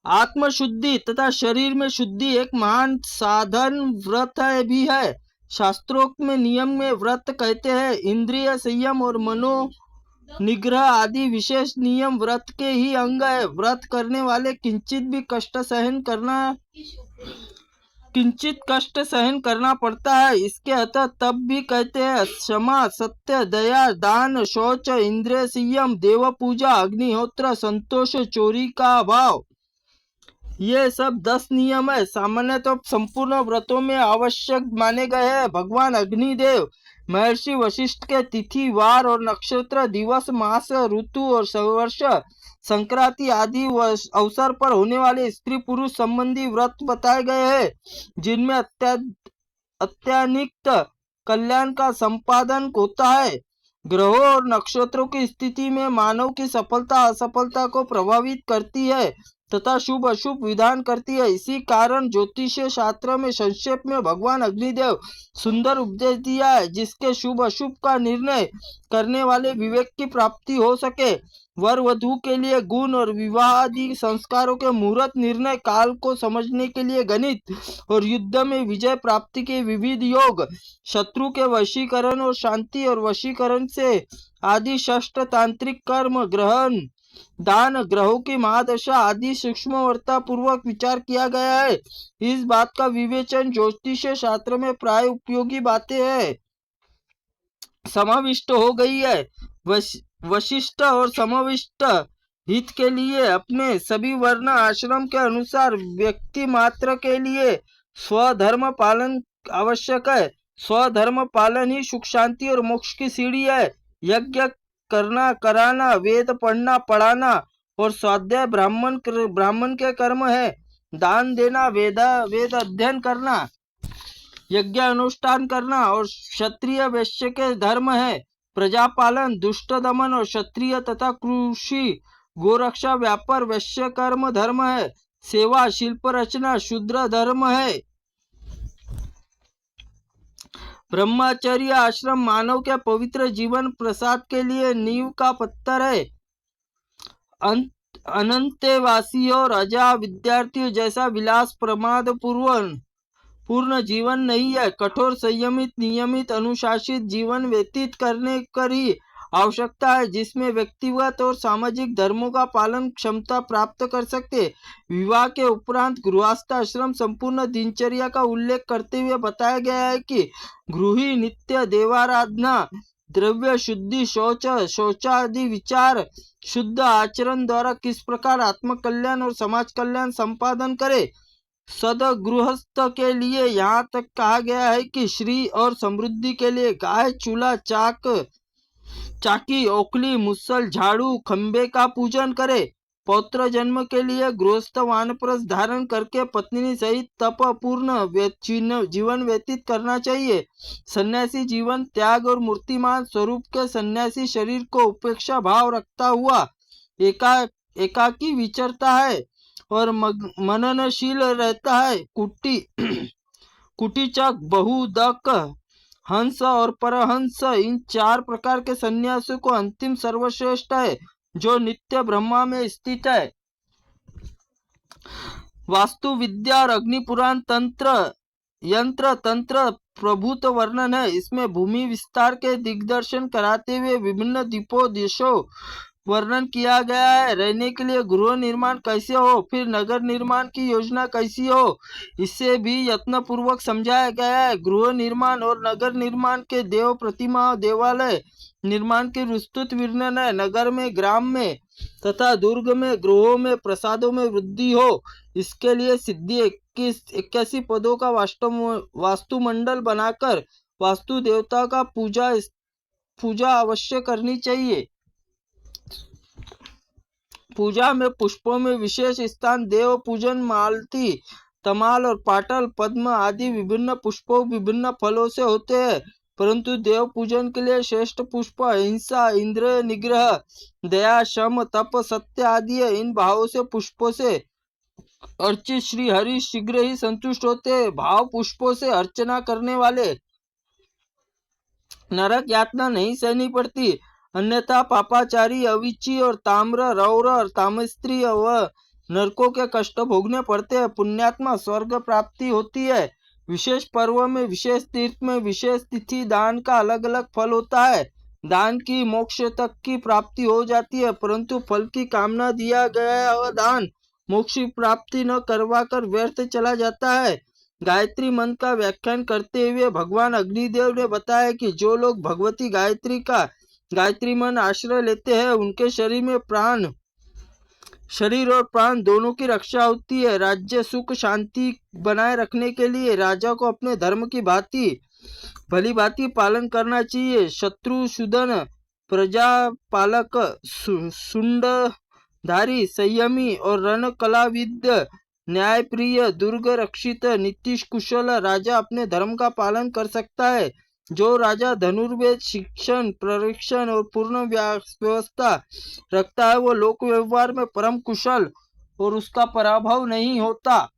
आत्म शुद्धि तथा शरीर में शुद्धि एक महान साधन व्रत है भी है। शास्त्रोक्त में नियम में व्रत कहते हैं। इंद्रिय संयम और मनो निग्रह आदि विशेष नियम व्रत के ही अंग है। व्रत करने वाले किंचित कष्ट सहन करना पड़ता है। इसके अतः तब भी कहते हैं क्षमा, सत्य, दया, दान, शौच, इंद्रिय संयम, देव पूजा, अग्निहोत्र, संतोष, चोरी का अभाव, ये सब 10 नियम है। सामान्य तो संपूर्ण व्रतों में आवश्यक माने गए हैं। भगवान अग्निदेव महर्षि वशिष्ठ के तिथि, वार और नक्षत्र, दिवस, मास, ऋतु और वर्ष, संक्रांति आदि अवसर पर होने वाले स्त्री पुरुष संबंधी व्रत बताए गए हैं, जिनमें अत्यानिक्त कल्याण का संपादन होता है। ग्रहों और नक्षत्रों की स्थिति में मानव की सफलता असफलता को प्रभावित करती है तथा शुभ अशुभ विधान करती है। इसी कारण ज्योतिषीय शास्त्र में संक्षेप में भगवान अग्निदेव सुंदर उपदेश दिया है, जिसके शुभ अशुभ का निर्णय करने वाले विवेक की प्राप्ति हो सके। वर वधु के लिए गुण और विवाह आदि संस्कारों के मुहूर्त निर्णय काल को समझने के लिए गणित और युद्ध में विजय प्राप्ति के विविध योग, शत्रु के वशीकरण और शांति और वशीकरण से आदि षष्ठ तांत्रिक कर्म, ग्रहण, दान, ग्रहों की महादशा आदि सूक्ष्मता पूर्वक विचार किया गया है। इस बात का विवेचन ज्योतिष शास्त्र में प्राय उपयोगी बातें हैं समाविष्ट हो गई है। वशिष्ठ और समविष्ट हित के लिए अपने सभी वर्ण आश्रम के अनुसार व्यक्ति मात्र के लिए स्वधर्म पालन आवश्यक है। स्वधर्म पालन ही सुख शांति और मोक्ष की सीढ़ी है। यज्ञ करना, कराना, वेद पढ़ना, पढ़ाना और स्वाध्याय ब्राह्मण के कर्म है। दान देना, वेद अध्ययन करना, यज्ञ अनुष्ठान करना और क्षत्रिय वैश्य के धर्म है। प्रजापालन, दुष्ट दमन और क्षत्रिय तथा कृषि, गोरक्षा, व्यापार वैश्य कर्म धर्म है। सेवा, शिल्प रचना शूद्र धर्म है। ब्रह्मचर्य आश्रम मानव के पवित्र जीवन प्रसाद के लिए नींव का पत्थर है। अनंतेवासी और अजा विद्यार्थियों जैसा विलास प्रमाद पूर्ण जीवन नहीं है। कठोर संयमित नियमित अनुशासित जीवन व्यतीत करने कर ही आवश्यकता है, जिसमें व्यक्तिगत और सामाजिक धर्मों का पालन क्षमता प्राप्त कर सकते। विवाह के उपरांत गृहस्थ आश्रम संपूर्ण दिनचर्या का उल्लेख करते हुए बताया गया है कि गृही नित्य देवाराधना, द्रव्य शुद्धि, शौचादि विचार शुद्ध आचरण द्वारा किस प्रकार आत्म कल्याण और समाज कल्याण संपादन करे। सदगृहस्थ के लिए यहाँ तक कहा गया है कि श्री और समृद्धि के लिए गाय, चूल्हा, चाकी, ओखली, मुसल, झाड़ू, खंबे का पूजन करे। पौत्र जन्म के लिए गृहस्थ वानप्रस्थ धारण करके पत्नी सहित तप पूर्ण जीवन व्यतीत करना चाहिए। सन्यासी जीवन त्याग और मूर्तिमान स्वरूप के सन्यासी शरीर को उपेक्षा भाव रखता हुआ एकाकी विचरता है और मननशील रहता है। कुटीचक, बहुदक, हंस और परहंस, इन 4 प्रकार के सन्यासियों को अंतिम सर्वश्रेष्ठ है, जो नित्य ब्रह्मा में स्थित है। वास्तु विद्या और अग्नि पुराण यंत्र तंत्र प्रभुत वर्णन है। इसमें भूमि विस्तार के दिग्दर्शन कराते हुए विभिन्न द्वीपों देशों वर्णन किया गया है। रहने के लिए गृह निर्माण कैसे हो, फिर नगर निर्माण की योजना कैसी हो, इससे भी यत्न पूर्वक समझाया गया है। गृह निर्माण और नगर निर्माण के देव प्रतिमा देवालय निर्माण की विस्तृत वर्णन है। नगर में, ग्राम में तथा दुर्ग में, गृहों में, प्रसादों में वृद्धि हो, इसके लिए सिद्धि 81 पदों का वास्तुमंडल बनाकर वास्तु देवता का पूजा अवश्य करनी चाहिए। पूजा में पुष्पों में विशेष स्थान देव पूजन, मालती, तमाल और पाटल, पद्म आदि विभिन्न पुष्पों विभिन्न फलों से होते हैं, परंतु देव पूजन के लिए श्रेष्ठ पुष्प अहिंसा, इंद्रिय निग्रह, दया, शम, तप, सत्य आदि है। इन भावों से पुष्पों से अर्चित श्री हरि शीघ्र ही संतुष्ट होते हैं। भाव पुष्पों से अर्चना करने वाले नरक यातना नहीं सहनी पड़ती, अन्यथा पापाचारी, अविची और ताम्र, रौर और तामस्त्री व नरकों के कष्ट भोगने पड़ते हैं। पुण्यात्मा स्वर्ग प्राप्ति होती है। विशेष पर्व में, विशेष तीर्थ में, विशेष तिथि दान का अलग अलग फल होता है। दान की मोक्ष तक की प्राप्ति हो जाती है, परंतु फल की कामना दिया गया वह दान मोक्ष की प्राप्ति न करवा कर व्यर्थ चला जाता है। गायत्री मंत्र का व्याख्यान करते हुए भगवान अग्निदेव ने बताया कि जो लोग भगवती गायत्री मंत्र आश्रय लेते हैं, उनके शरीर और प्राण दोनों की रक्षा होती है। राज्य सुख शांति बनाए रखने के लिए राजा को अपने धर्म की भली भांति पालन करना चाहिए। शत्रुसूदन, प्रजापालक, सुंडधारी, संयमी और रण कलाविद, न्यायप्रिय, दुर्ग रक्षित, नीति कुशल राजा अपने धर्म का पालन कर सकता है। जो राजा धनुर्वेद शिक्षण, प्रशिक्षण और पूर्ण व्यवस्था रखता है, वो लोक व्यवहार में परम कुशल और उसका पराभव नहीं होता।